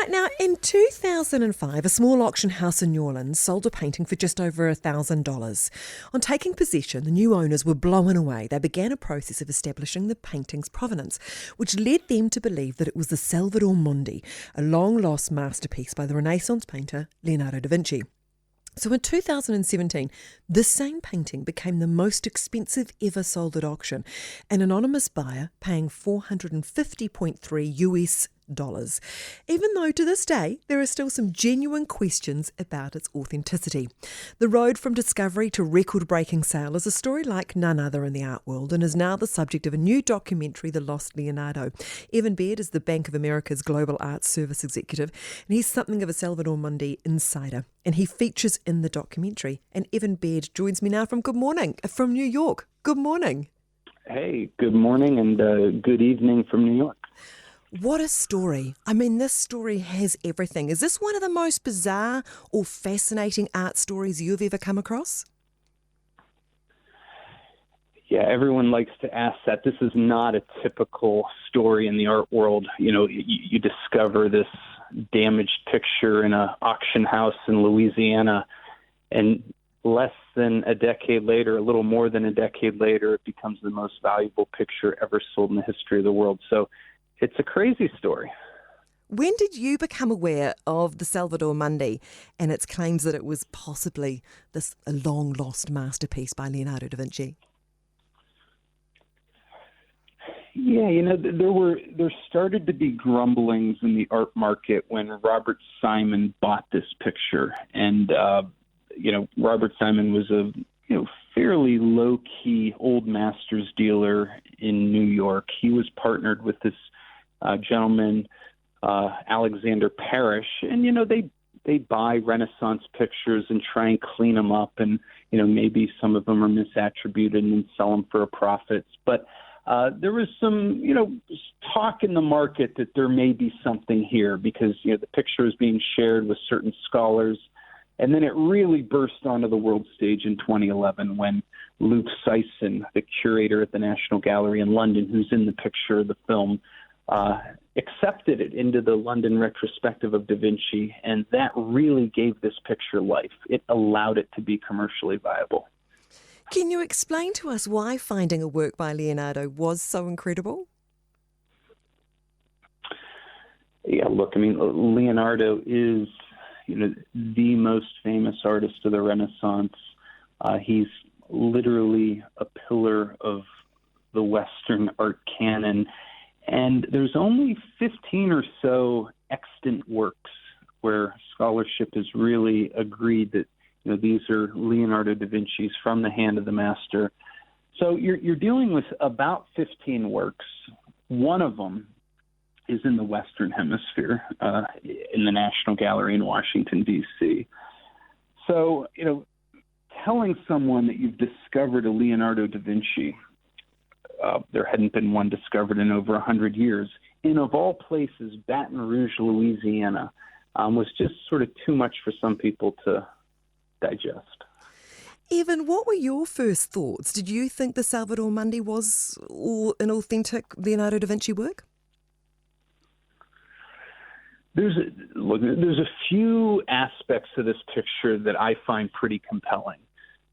Right now, in 2005, a small auction house in New Orleans sold a painting for just over $1,000. On taking possession, the new owners were blown away. They began a process of establishing the painting's provenance, which led them to believe that it was the Salvator Mundi, a long-lost masterpiece by the Renaissance painter Leonardo da Vinci. So in 2017, this same painting became the most expensive ever sold at auction, an anonymous buyer paying $450.3 even though to this day there are still some genuine questions about its authenticity. The road from discovery to record-breaking sale is a story like none other in the art world and is now the subject of a new documentary, The Lost Leonardo. Evan Baird is the Bank of America's Global Arts Service Executive, and he's something of a Salvator Mundi insider, and he features in the documentary. And Evan Baird joins me now from New York. Good morning. Hey, good morning and good evening from New York. What a story. I mean, this story has everything. Is this one of the most bizarre or fascinating art stories you've ever come across? Yeah, everyone likes to ask that. This is not a typical story in the art world. You know, you discover this damaged picture in an auction house in Louisiana, and less than a decade later, a little more than a decade later, it becomes the most valuable picture ever sold in the history of the world. So it's a crazy story. When did you become aware of the Salvator Mundi and its claims that it was possibly this long-lost masterpiece by Leonardo da Vinci? Yeah, you know, there started to be grumblings in the art market when Robert Simon bought this picture. And, Robert Simon was a fairly low-key old masters dealer in New York. He was partnered with this gentleman, Alexander Parrish, and they buy Renaissance pictures and try and clean them up, and maybe some of them are misattributed and sell them for a profit. But there was some talk in the market that there may be something here because the picture is being shared with certain scholars, and then it really burst onto the world stage in 2011 when Luke Sisson, the curator at the National Gallery in London, who's in the picture of the film, accepted it into the London retrospective of Da Vinci, and that really gave this picture life. It allowed it to be commercially viable. Can you explain to us why finding a work by Leonardo was so incredible? Yeah, look, I mean, Leonardo is, the most famous artist of the Renaissance. He's literally a pillar of the Western art canon. And there's only 15 or so extant works where scholarship has really agreed that these are Leonardo da Vinci's from the hand of the master. So you're dealing with about 15 works. One of them is in the Western Hemisphere, in the National Gallery in Washington, D.C. So, telling someone that you've discovered a Leonardo da Vinci, there hadn't been one discovered in over 100 years, in, of all places, Baton Rouge, Louisiana, was just sort of too much for some people to digest. Evan, what were your first thoughts? Did you think the Salvator Mundi was an authentic Leonardo da Vinci work? There's a few aspects of this picture that I find pretty compelling.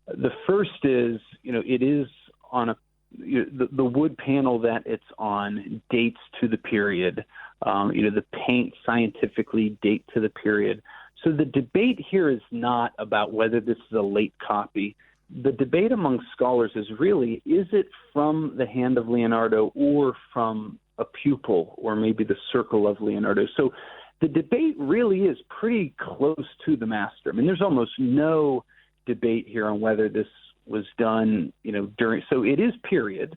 The first is, it is on the wood panel that it's on dates to the period. The paint scientifically date to the period. So the debate here is not about whether this is a late copy. The debate among scholars is really, is it from the hand of Leonardo or from a pupil or maybe the circle of Leonardo? So the debate really is pretty close to the master. I mean, there's almost no debate here on whether this was done, during. So it is period.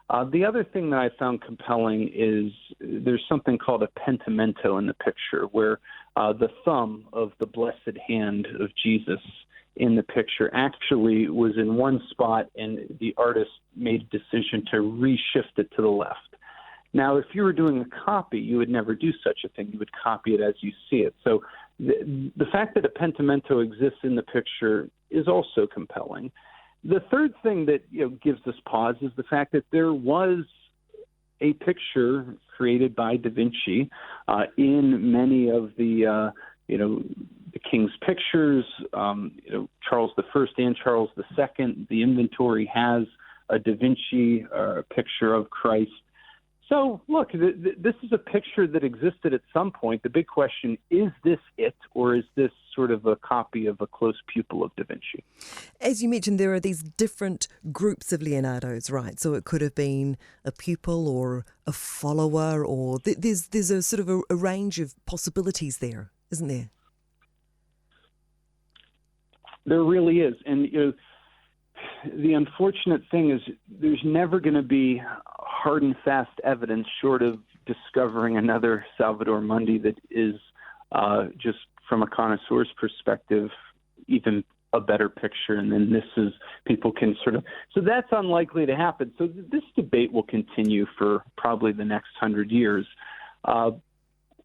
The other thing that I found compelling is there's something called a pentimento in the picture where the thumb of the blessed hand of Jesus in the picture actually was in one spot and the artist made a decision to reshift it to the left. Now, if you were doing a copy, you would never do such a thing. You would copy it as you see it. So the fact that a pentimento exists in the picture is also compelling. The third thing that gives us pause is the fact that there was a picture created by Da Vinci in many of the the King's pictures. Charles I and Charles II. The inventory has a Da Vinci picture of Christ. So, look, this is a picture that existed at some point. The big question, is this it, or is this sort of a copy of a close pupil of Da Vinci? As you mentioned, there are these different groups of Leonardo's, right? So it could have been a pupil or a follower, or there's a sort of a range of possibilities there, isn't there? There really is. And, the unfortunate thing is there's never going to be hard and fast evidence short of discovering another Salvator Mundi that is just from a connoisseur's perspective even a better picture. And then people can so that's unlikely to happen. So this debate will continue for probably the next 100 years.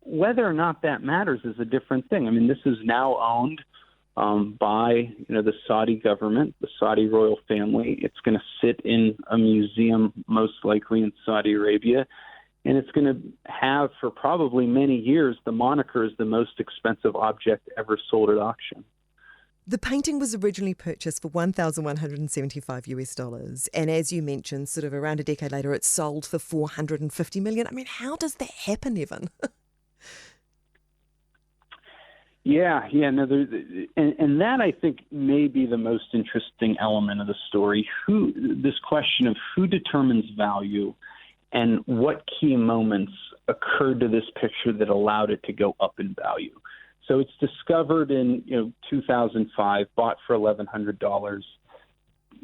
Whether or not that matters is a different thing. I mean, this is now owned by the Saudi government, the Saudi royal family. It's going to sit in a museum, most likely in Saudi Arabia, and it's going to have for probably many years the moniker as the most expensive object ever sold at auction. The painting was originally purchased for $1,175 and as you mentioned, sort of around a decade later, it sold for $450 million. I mean, how does that happen, Evan? Yeah, no, and that I think may be the most interesting element of the story. This question of who determines value, and what key moments occurred to this picture that allowed it to go up in value. So it's discovered in 2005, bought for $1,100.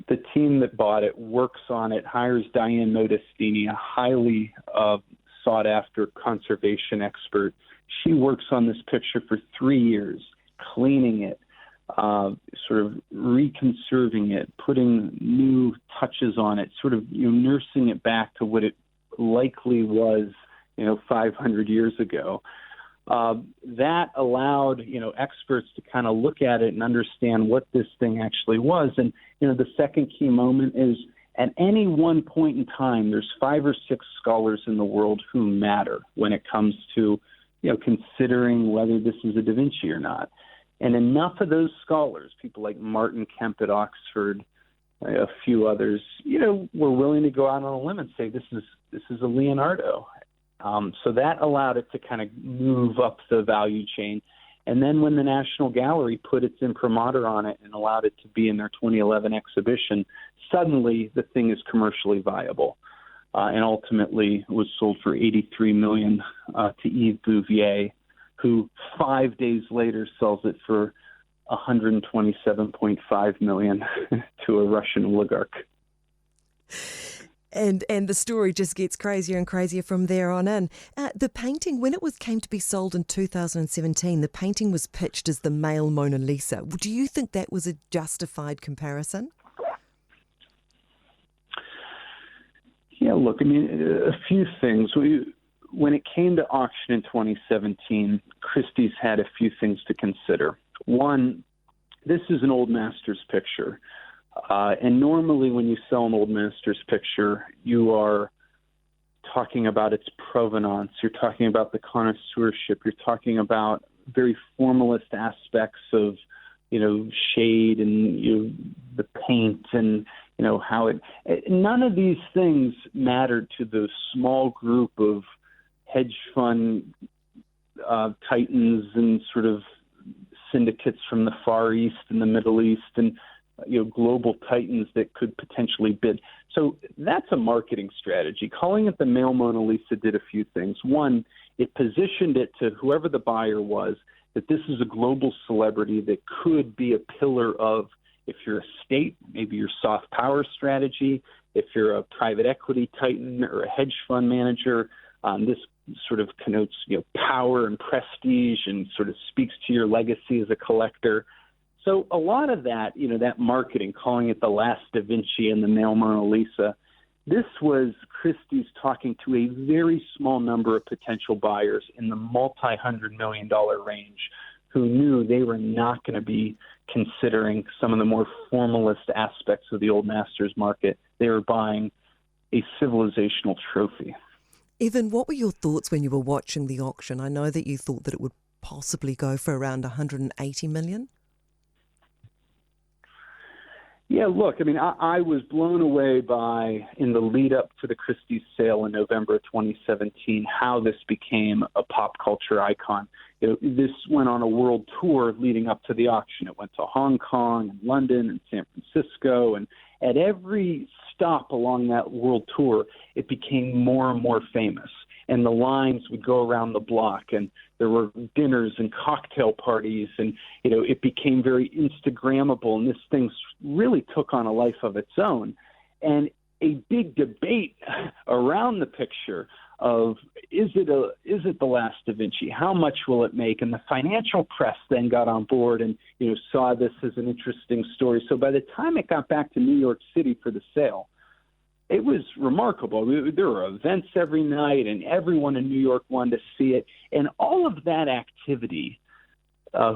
The team that bought it works on it, hires Diane Modestini, a highly sought after conservation expert. She works on this picture for 3 years, cleaning it, sort of reconserving it, putting new touches on it, sort of nursing it back to what it likely was, 500 years ago. That allowed, experts to kind of look at it and understand what this thing actually was. And, the second key moment is at any one point in time, there's 5 or 6 scholars in the world who matter when it comes to considering whether this is a Da Vinci or not. And enough of those scholars, people like Martin Kemp at Oxford, a few others, were willing to go out on a limb and say, this is a Leonardo. So that allowed it to kind of move up the value chain. And then when the National Gallery put its imprimatur on it and allowed it to be in their 2011 exhibition, suddenly the thing is commercially viable. And ultimately was sold for $83 million to Yves Bouvier, who 5 days later sells it for $127.5 million to a Russian oligarch. And the story just gets crazier and crazier from there on in. The painting, when it came to be sold in 2017, the painting was pitched as the male Mona Lisa. Do you think that was a justified comparison? Yeah, look, I mean, a few things. When it came to auction in 2017, Christie's had a few things to consider. One, this is an old master's picture. And normally when you sell an old master's picture, you are talking about its provenance. You're talking about the connoisseurship. You're talking about very formalist aspects of, shade and the paint and, how none of these things mattered to the small group of hedge fund titans and sort of syndicates from the Far East and the Middle East and, global titans that could potentially bid. So that's a marketing strategy. Calling it the male Mona Lisa did a few things. One, it positioned it to whoever the buyer was, that this is a global celebrity that could be a pillar of, if you're a state, maybe your soft power strategy. If you're a private equity titan or a hedge fund manager, this sort of connotes power and prestige and sort of speaks to your legacy as a collector. So a lot of that, that marketing, calling it the last Da Vinci and the male Mona Lisa, this was Christie's talking to a very small number of potential buyers in the multi-$100 million range who knew they were not going to be considering some of the more formalist aspects of the old masters market. They were buying a civilizational trophy. Evan, what were your thoughts when you were watching the auction? I know that you thought that it would possibly go for around 180 million. Yeah, look, I mean, I was blown away by, in the lead up to the Christie's sale in November of 2017, how this became a pop culture icon. This went on a world tour leading up to the auction. It went to Hong Kong and London and San Francisco, and at every stop along that world tour, it became more and more famous. And the lines would go around the block, and there were dinners and cocktail parties, and it became very Instagrammable, and this thing really took on a life of its own. And a big debate around the picture of is it the last Da Vinci? How much will it make? And the financial press then got on board and saw this as an interesting story. So by the time it got back to New York City for the sale, it was remarkable. There were events every night, and everyone in New York wanted to see it. And all of that activity,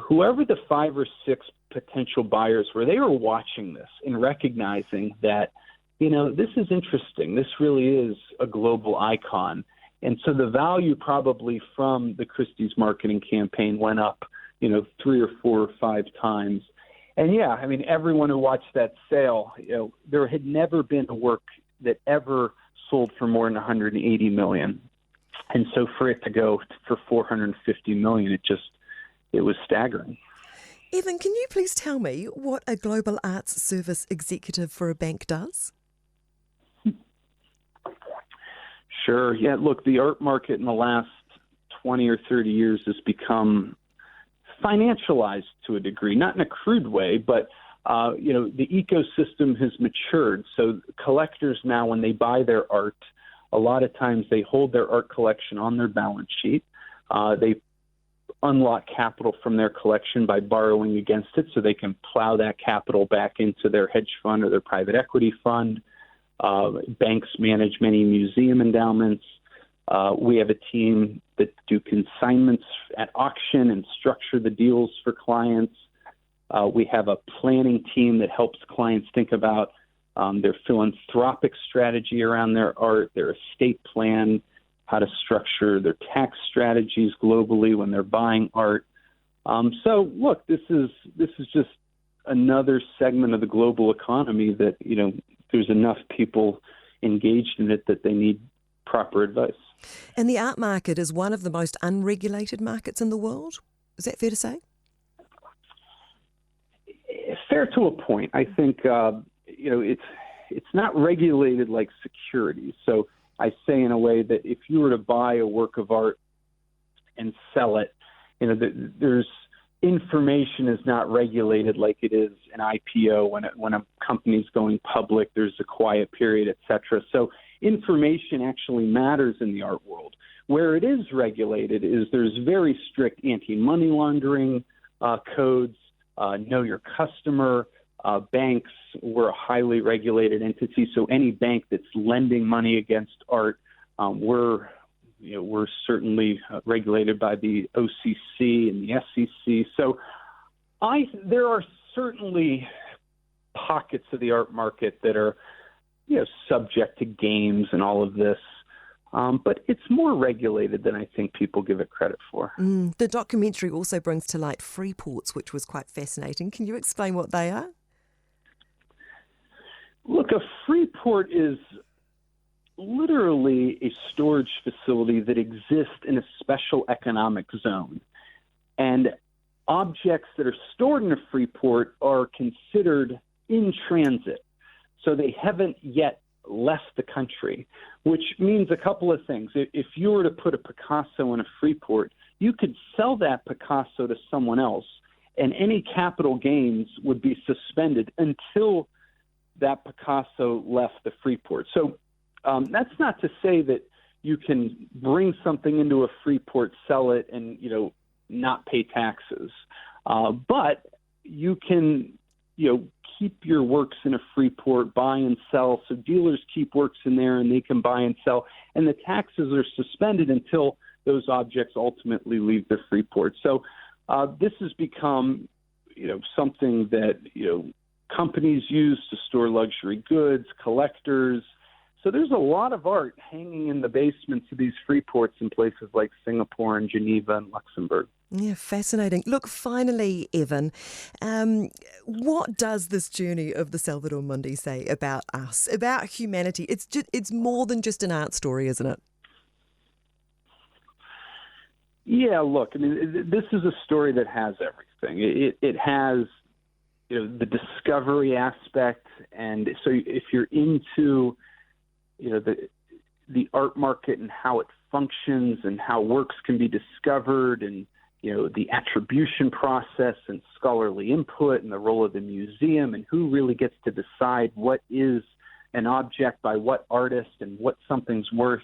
whoever the 5 or 6 potential buyers were, they were watching this and recognizing that, this is interesting. This really is a global icon. And so the value probably from the Christie's marketing campaign went up, 3 or 4 or 5 times. And yeah, I mean, everyone who watched that sale, there had never been a work that ever sold for more than 180 million. And so for it to go for 450 million, it was staggering. Evan, can you please tell me what a global arts service executive for a bank does? Sure. Yeah, look, the art market in the last 20 or 30 years has become financialized to a degree, not in a crude way, but the ecosystem has matured. So collectors now, when they buy their art, a lot of times they hold their art collection on their balance sheet. They unlock capital from their collection by borrowing against it, so they can plow that capital back into their hedge fund or their private equity fund. Banks manage many museum endowments. We have a team that do consignments at auction and structure the deals for clients. We have a planning team that helps clients think about their philanthropic strategy around their art, their estate plan, how to structure their tax strategies globally when they're buying art. So, look, this is just another segment of the global economy that, there's enough people engaged in it that they need proper advice. And the art market is one of the most unregulated markets in the world. Is that fair to say? Fair to a point. I think, it's not regulated like securities. So I say in a way that if you were to buy a work of art and sell it, there's information is not regulated like it is an IPO. When a company's going public, there's a quiet period, et cetera. So information actually matters in the art world. Where it is regulated is there's very strict anti-money laundering codes, know your customer. Banks were a highly regulated entity, so any bank that's lending money against art, we're certainly regulated by the OCC and the SEC. So there are certainly pockets of the art market that are subject to games and all of this. But it's more regulated than I think people give it credit for. The documentary also brings to light free ports, which was quite fascinating. Can you explain what they are? Look, a free port is literally a storage facility that exists in a special economic zone. And objects that are stored in a free port are considered in transit. So they haven't yet left the country, which means a couple of things. If you were to put a Picasso in a free port, you could sell that Picasso to someone else, and any capital gains would be suspended until that Picasso left the free port. So that's not to say that you can bring something into a free port, sell it, and not pay taxes. But you can keep your works in a free port, buy and sell. So dealers keep works in there and they can buy and sell. And the taxes are suspended until those objects ultimately leave the free port. So this has become, something that, companies use to store luxury goods, collectors. So there's a lot of art hanging in the basements of these free ports in places like Singapore and Geneva and Luxembourg. Yeah, fascinating. Look, finally, Evan, what does this journey of the Salvator Mundi say about us, about humanity? It's more than just an art story, isn't it? Yeah, look, I mean, this is a story that has everything. It has, the discovery aspect, and so if you're into, the art market and how it functions and how works can be discovered, and the attribution process and scholarly input and the role of the museum and who really gets to decide what is an object by what artist and what something's worth.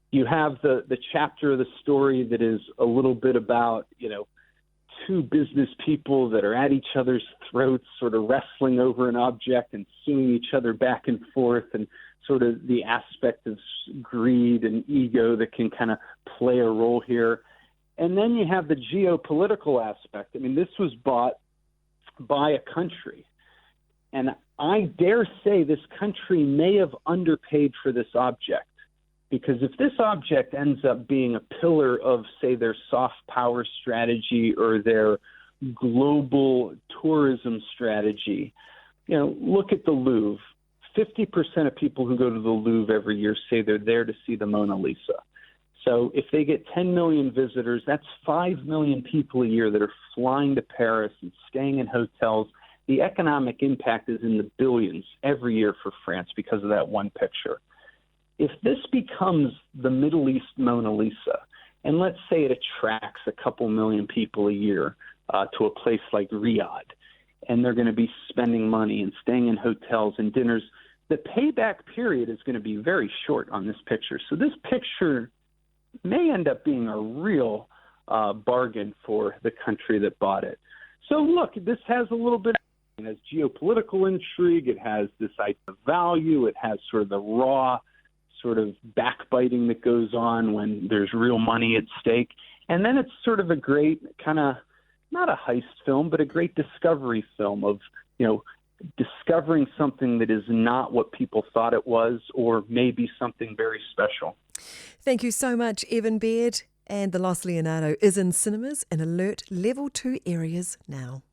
You have the chapter of the story that is a little bit about, two business people that are at each other's throats, sort of wrestling over an object and suing each other back and forth, and sort of the aspect of greed and ego that can kind of play a role here. And then you have the geopolitical aspect. I mean, this was bought by a country. And I dare say this country may have underpaid for this object. Because if this object ends up being a pillar of, say, their soft power strategy or their global tourism strategy, look at the Louvre. 50% of people who go to the Louvre every year say they're there to see the Mona Lisa. So if they get 10 million visitors, that's 5 million people a year that are flying to Paris and staying in hotels. The economic impact is in the billions every year for France because of that one picture. If this becomes the Middle East Mona Lisa, and let's say it attracts a couple million people a year to a place like Riyadh, and they're going to be spending money and staying in hotels and dinners, the payback period is going to be very short on this picture. So this picture may end up being a real bargain for the country that bought it. So look, this has a little bit. It has geopolitical intrigue. It has this idea of value. It has sort of the raw sort of backbiting that goes on when there's real money at stake. And then it's sort of a great kind of, not a heist film, but a great discovery film of, discovering something that is not what people thought it was, or maybe something very special. Thank you so much, Evan Baird. And The Lost Leonardo is in cinemas in alert level 2 areas now.